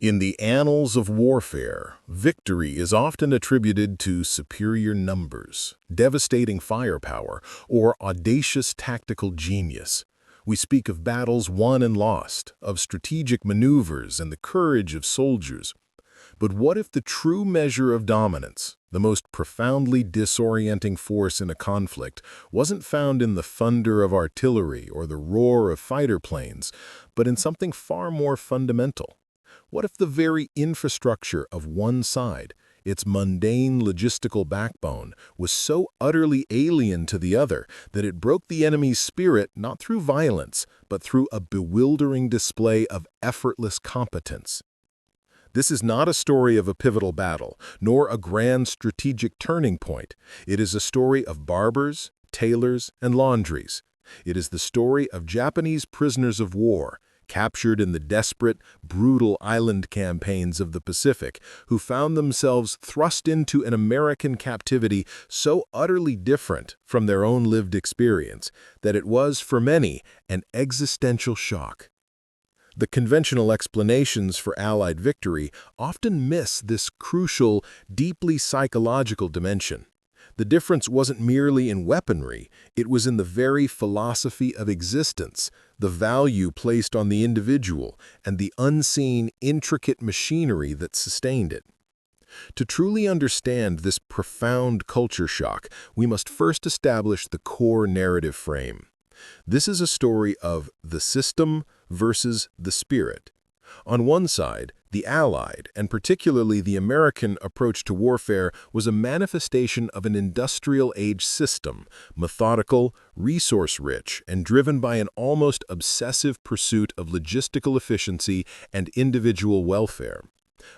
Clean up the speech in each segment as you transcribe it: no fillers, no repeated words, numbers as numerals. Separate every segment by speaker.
Speaker 1: In the annals of warfare, victory is often attributed to superior numbers, devastating firepower, or audacious tactical genius. We speak of battles won and lost, of strategic maneuvers and the courage of soldiers. But what if the true measure of dominance, the most profoundly disorienting force in a conflict, wasn't found in the thunder of artillery or the roar of fighter planes, but in something far more fundamental? What if the very infrastructure of one side, its mundane logistical backbone, was so utterly alien to the other that it broke the enemy's spirit not through violence, but through a bewildering display of effortless competence? This is not a story of a pivotal battle, nor a grand strategic turning point. It is a story of barbers, tailors, and laundries. It is the story of Japanese prisoners of war, captured in the desperate, brutal island campaigns of the Pacific, who found themselves thrust into an American captivity so utterly different from their own lived experience that it was, for many, an existential shock. The conventional explanations for Allied victory often miss this crucial, deeply psychological dimension. The difference wasn't merely in weaponry, it was in the very philosophy of existence, the value placed on the individual, and the unseen, intricate machinery that sustained it. To truly understand this profound culture shock, we must first establish the core narrative frame. This is a story of the system versus the spirit. On one side, the Allied, and particularly the American approach to warfare was a manifestation of an industrial-age system, methodical, resource-rich, and driven by an almost obsessive pursuit of logistical efficiency and individual welfare.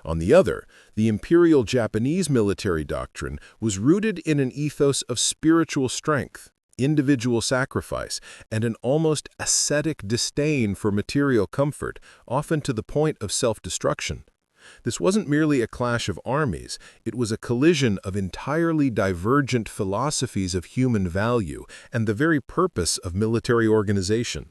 Speaker 1: On the other, the Imperial Japanese military doctrine was rooted in an ethos of spiritual strength, individual sacrifice, and an almost ascetic disdain for material comfort, often to the point of self-destruction. This wasn't merely a clash of armies, it was a collision of entirely divergent philosophies of human value and the very purpose of military organization.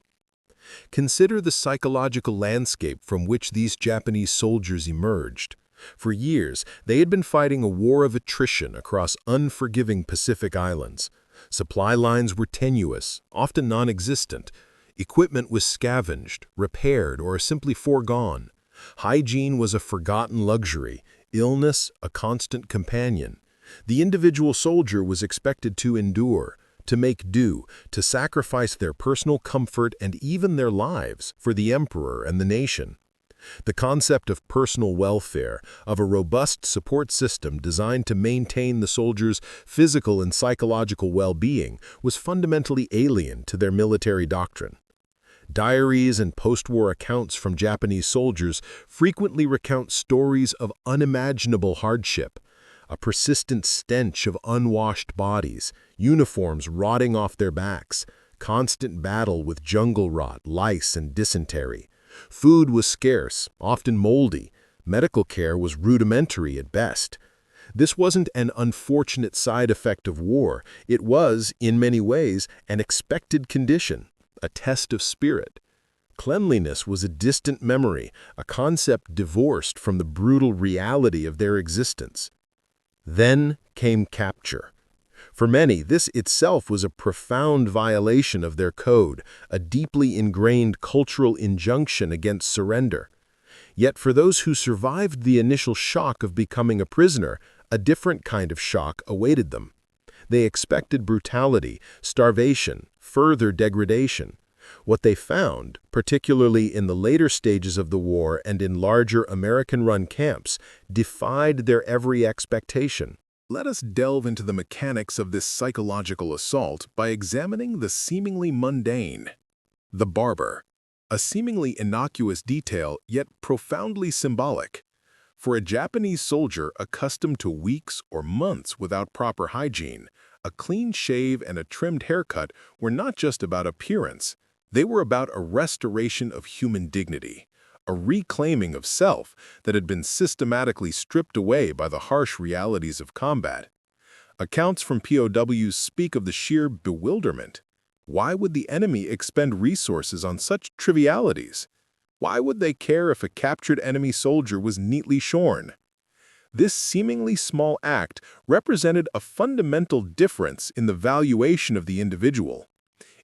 Speaker 1: Consider the psychological landscape from which these Japanese soldiers emerged. For years, they had been fighting a war of attrition across unforgiving Pacific islands. Supply lines were tenuous, often non-existent. Equipment was scavenged, repaired, or simply foregone. Hygiene was a forgotten luxury, illness a constant companion. The individual soldier was expected to endure, to make do, to sacrifice their personal comfort and even their lives for the emperor and the nation. The concept of personal welfare, of a robust support system designed to maintain the soldiers' physical and psychological well-being, was fundamentally alien to their military doctrine. Diaries and post-war accounts from Japanese soldiers frequently recount stories of unimaginable hardship, a persistent stench of unwashed bodies, uniforms rotting off their backs, constant battle with jungle rot, lice, and dysentery. Food was scarce, often moldy. Medical care was rudimentary at best. This wasn't an unfortunate side effect of war. It was, in many ways, an expected condition, a test of spirit. Cleanliness was a distant memory, a concept divorced from the brutal reality of their existence. Then came capture. For many, this itself was a profound violation of their code, a deeply ingrained cultural injunction against surrender. Yet for those who survived the initial shock of becoming a prisoner, a different kind of shock awaited them. They expected brutality, starvation, further degradation. What they found, particularly in the later stages of the war and in larger American-run camps, defied their every expectation. Let us delve into the mechanics of this psychological assault by examining the seemingly mundane. The barber, a seemingly innocuous detail yet profoundly symbolic. For a Japanese soldier accustomed to weeks or months without proper hygiene, a clean shave and a trimmed haircut were not just about appearance, they were about a restoration of human dignity, a reclaiming of self that had been systematically stripped away by the harsh realities of combat. Accounts from POWs speak of the sheer bewilderment. Why would the enemy expend resources on such trivialities? Why would they care if a captured enemy soldier was neatly shorn? This seemingly small act represented a fundamental difference in the valuation of the individual.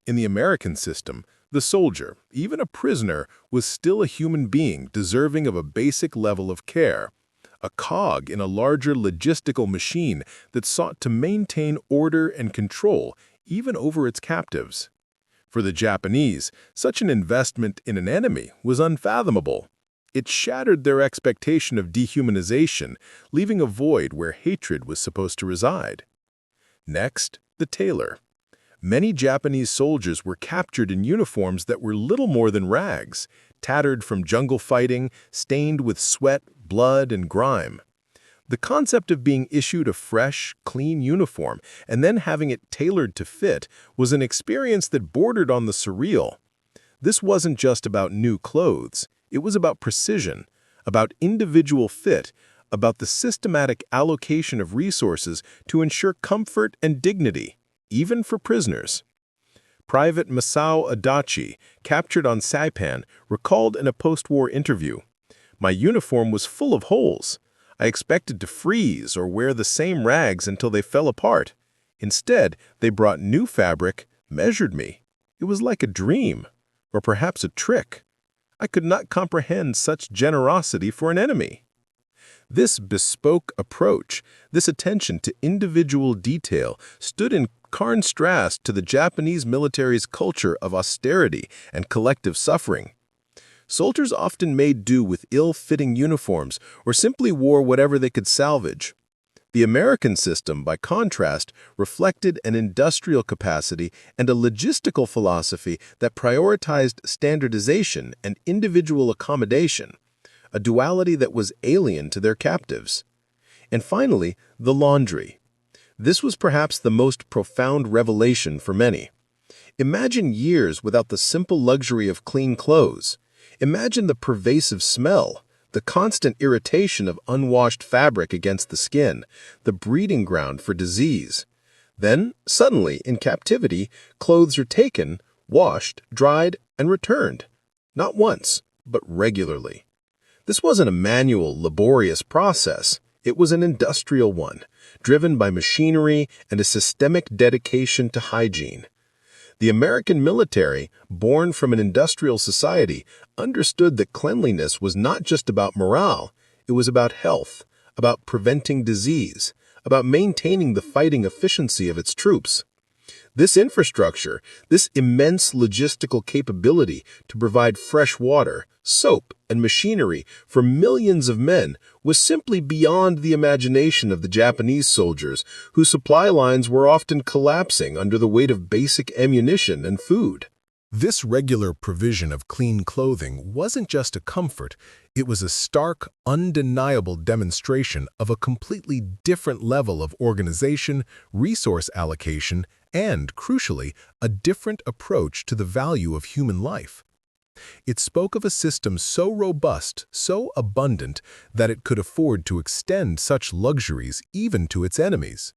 Speaker 1: In the American system, the soldier, even a prisoner, was still a human being deserving of a basic level of care, a cog in a larger logistical machine that sought to maintain order and control even over its captives. For the Japanese, such an investment in an enemy was unfathomable. It shattered their expectation of dehumanization, leaving a void where hatred was supposed to reside. Next, the tailor. Many Japanese soldiers were captured in uniforms that were little more than rags, tattered from jungle fighting, stained with sweat, blood, and grime. The concept of being issued a fresh, clean uniform and then having it tailored to fit was an experience that bordered on the surreal. This wasn't just about new clothes. It was about precision, about individual fit, about the systematic allocation of resources to ensure comfort and dignity, even for prisoners. Private Masao Adachi, captured on Saipan, recalled in a post-war interview, "My uniform was full of holes. I expected to freeze or wear the same rags until they fell apart. Instead, they brought new fabric, measured me. It was like a dream, or perhaps a trick. I could not comprehend such generosity for an enemy." This bespoke approach, this attention to individual detail, stood in contrast to the Japanese military's culture of austerity and collective suffering. Soldiers often made do with ill-fitting uniforms or simply wore whatever they could salvage. The American system, by contrast, reflected an industrial capacity and a logistical philosophy that prioritized standardization and individual accommodation, a duality that was alien to their captives. And finally, the laundry. This was perhaps the most profound revelation for many. Imagine years without the simple luxury of clean clothes. Imagine the pervasive smell, the constant irritation of unwashed fabric against the skin, the breeding ground for disease. Then, suddenly, in captivity, clothes are taken, washed, dried, and returned. Not once, but regularly. This wasn't a manual, laborious process. It was an industrial one, driven by machinery and a systemic dedication to hygiene. The American military, born from an industrial society, understood that cleanliness was not just about morale, it was about health, about preventing disease, about maintaining the fighting efficiency of its troops. This infrastructure, this immense logistical capability to provide fresh water, soap, and machinery for millions of men was simply beyond the imagination of the Japanese soldiers, whose supply lines were often collapsing under the weight of basic ammunition and food. This regular provision of clean clothing wasn't just a comfort, it was a stark, undeniable demonstration of a completely different level of organization, resource allocation, and, crucially, a different approach to the value of human life. It spoke of a system so robust, so abundant, that it could afford to extend such luxuries even to its enemies.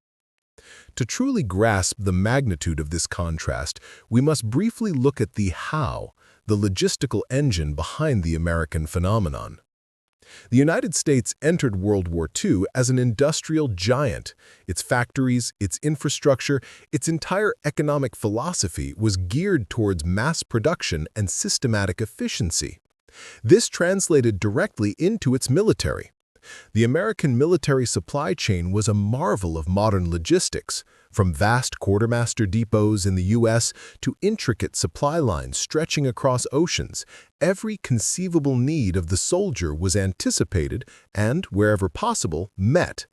Speaker 1: To truly grasp the magnitude of this contrast, we must briefly look at the how, the logistical engine behind the American phenomenon. The United States entered World War II as an industrial giant. Its factories, its infrastructure, its entire economic philosophy was geared towards mass production and systematic efficiency. This translated directly into its military. The American military supply chain was a marvel of modern logistics, from vast quartermaster depots in the U.S. to intricate supply lines stretching across oceans. Every conceivable need of the soldier was anticipated and, wherever possible, met.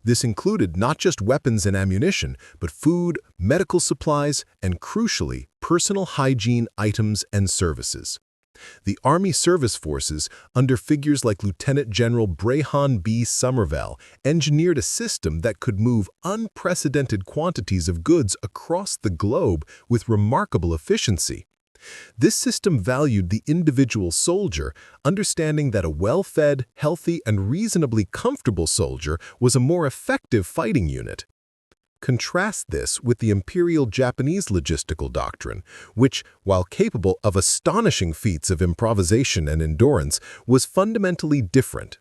Speaker 1: This included not just weapons and ammunition, but food, medical supplies, and, crucially, personal hygiene items and services. The Army Service Forces, under figures like Lieutenant General Brahan B. Somervell, engineered a system that could move unprecedented quantities of goods across the globe with remarkable efficiency. This system valued the individual soldier, understanding that a well-fed, healthy, and reasonably comfortable soldier was a more effective fighting unit. Contrast this with the Imperial Japanese logistical doctrine, which, while capable of astonishing feats of improvisation and endurance, was fundamentally different.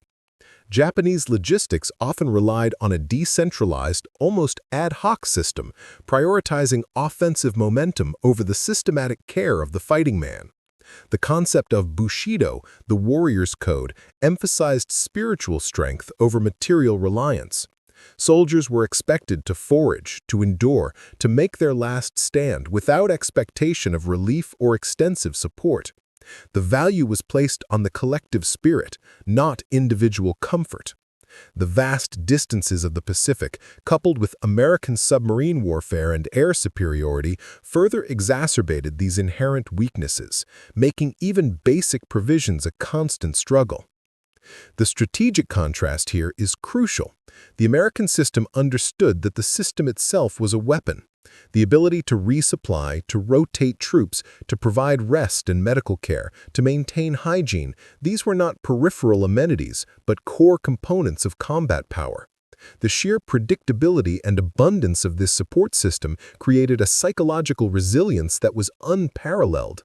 Speaker 1: Japanese logistics often relied on a decentralized, almost ad hoc system, prioritizing offensive momentum over the systematic care of the fighting man. The concept of Bushido, the warrior's code, emphasized spiritual strength over material reliance. Soldiers were expected to forage, to endure, to make their last stand without expectation of relief or extensive support. The value was placed on the collective spirit, not individual comfort. The vast distances of the Pacific, coupled with American submarine warfare and air superiority, further exacerbated these inherent weaknesses, making even basic provisions a constant struggle. The strategic contrast here is crucial. The American system understood that the system itself was a weapon. The ability to resupply, to rotate troops, to provide rest and medical care, to maintain hygiene, these were not peripheral amenities, but core components of combat power. The sheer predictability and abundance of this support system created a psychological resilience that was unparalleled.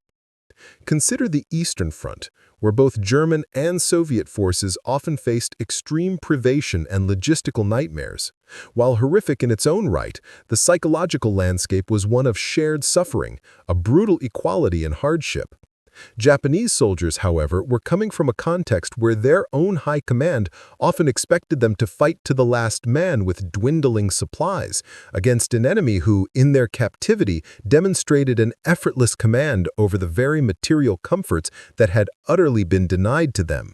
Speaker 1: Consider the Eastern Front, where both German and Soviet forces often faced extreme privation and logistical nightmares. While horrific in its own right, the psychological landscape was one of shared suffering, a brutal equality and hardship. Japanese soldiers, however, were coming from a context where their own high command often expected them to fight to the last man with dwindling supplies, against an enemy who, in their captivity, demonstrated an effortless command over the very material comforts that had utterly been denied to them.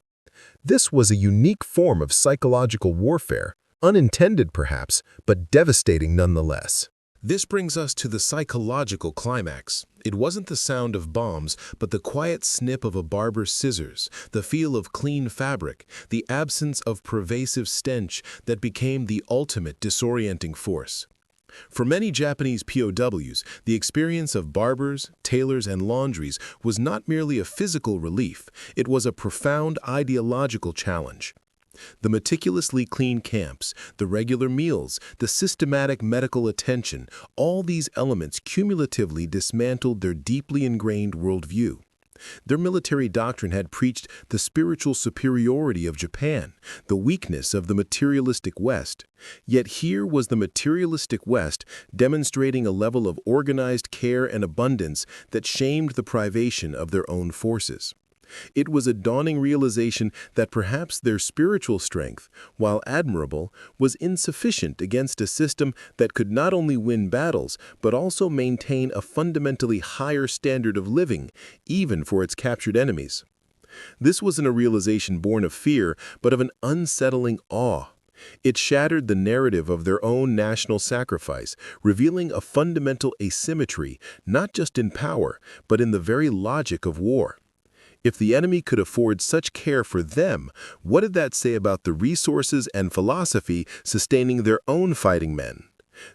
Speaker 1: This was a unique form of psychological warfare, unintended perhaps, but devastating nonetheless. This brings us to the psychological climax. It wasn't the sound of bombs, but the quiet snip of a barber's scissors, the feel of clean fabric, the absence of pervasive stench that became the ultimate disorienting force. For many Japanese POWs, the experience of barbers, tailors, and laundries was not merely a physical relief, it was a profound ideological challenge. The meticulously clean camps, the regular meals, the systematic medical attention, all these elements cumulatively dismantled their deeply ingrained worldview. Their military doctrine had preached the spiritual superiority of Japan, the weakness of the materialistic West. Yet here was the materialistic West demonstrating a level of organized care and abundance that shamed the privation of their own forces. It was a dawning realization that perhaps their spiritual strength, while admirable, was insufficient against a system that could not only win battles, but also maintain a fundamentally higher standard of living, even for its captured enemies. This wasn't a realization born of fear, but of an unsettling awe. It shattered the narrative of their own national sacrifice, revealing a fundamental asymmetry, not just in power, but in the very logic of war. If the enemy could afford such care for them, what did that say about the resources and philosophy sustaining their own fighting men?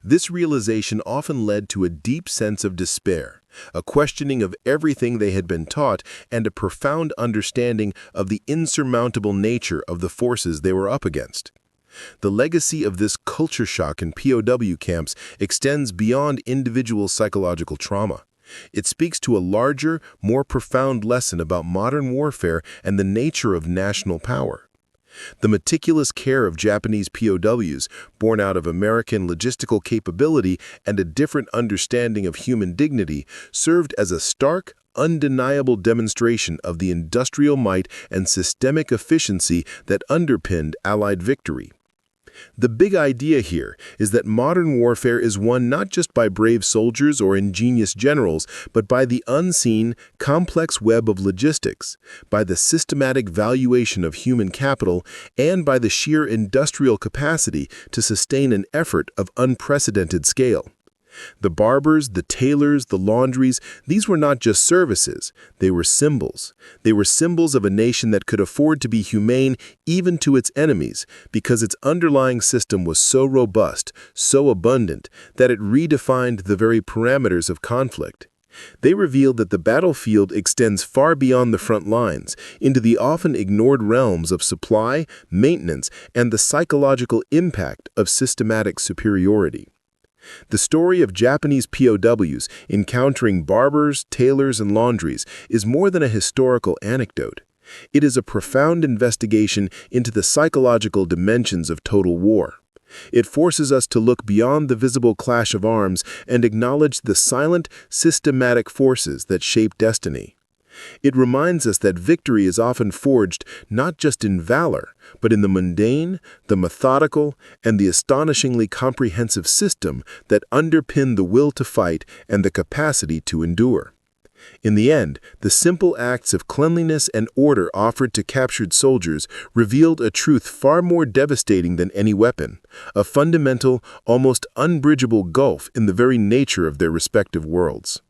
Speaker 1: This realization often led to a deep sense of despair, a questioning of everything they had been taught, and a profound understanding of the insurmountable nature of the forces they were up against. The legacy of this culture shock in POW camps extends beyond individual psychological trauma. It speaks to a larger, more profound lesson about modern warfare and the nature of national power. The meticulous care of Japanese POWs, born out of American logistical capability and a different understanding of human dignity, served as a stark, undeniable demonstration of the industrial might and systemic efficiency that underpinned Allied victory. The big idea here is that modern warfare is won not just by brave soldiers or ingenious generals, but by the unseen, complex web of logistics, by the systematic valuation of human capital, and by the sheer industrial capacity to sustain an effort of unprecedented scale. The barbers, the tailors, the laundries, these were not just services, they were symbols. They were symbols of a nation that could afford to be humane even to its enemies because its underlying system was so robust, so abundant, that it redefined the very parameters of conflict. They revealed that the battlefield extends far beyond the front lines, into the often ignored realms of supply, maintenance, and the psychological impact of systematic superiority. The story of Japanese POWs encountering barbers, tailors, and laundries is more than a historical anecdote. It is a profound investigation into the psychological dimensions of total war. It forces us to look beyond the visible clash of arms and acknowledge the silent, systematic forces that shape destiny. It reminds us that victory is often forged not just in valor, but in the mundane, the methodical, and the astonishingly comprehensive system that underpin the will to fight and the capacity to endure. In the end, the simple acts of cleanliness and order offered to captured soldiers revealed a truth far more devastating than any weapon, a fundamental, almost unbridgeable gulf in the very nature of their respective worlds.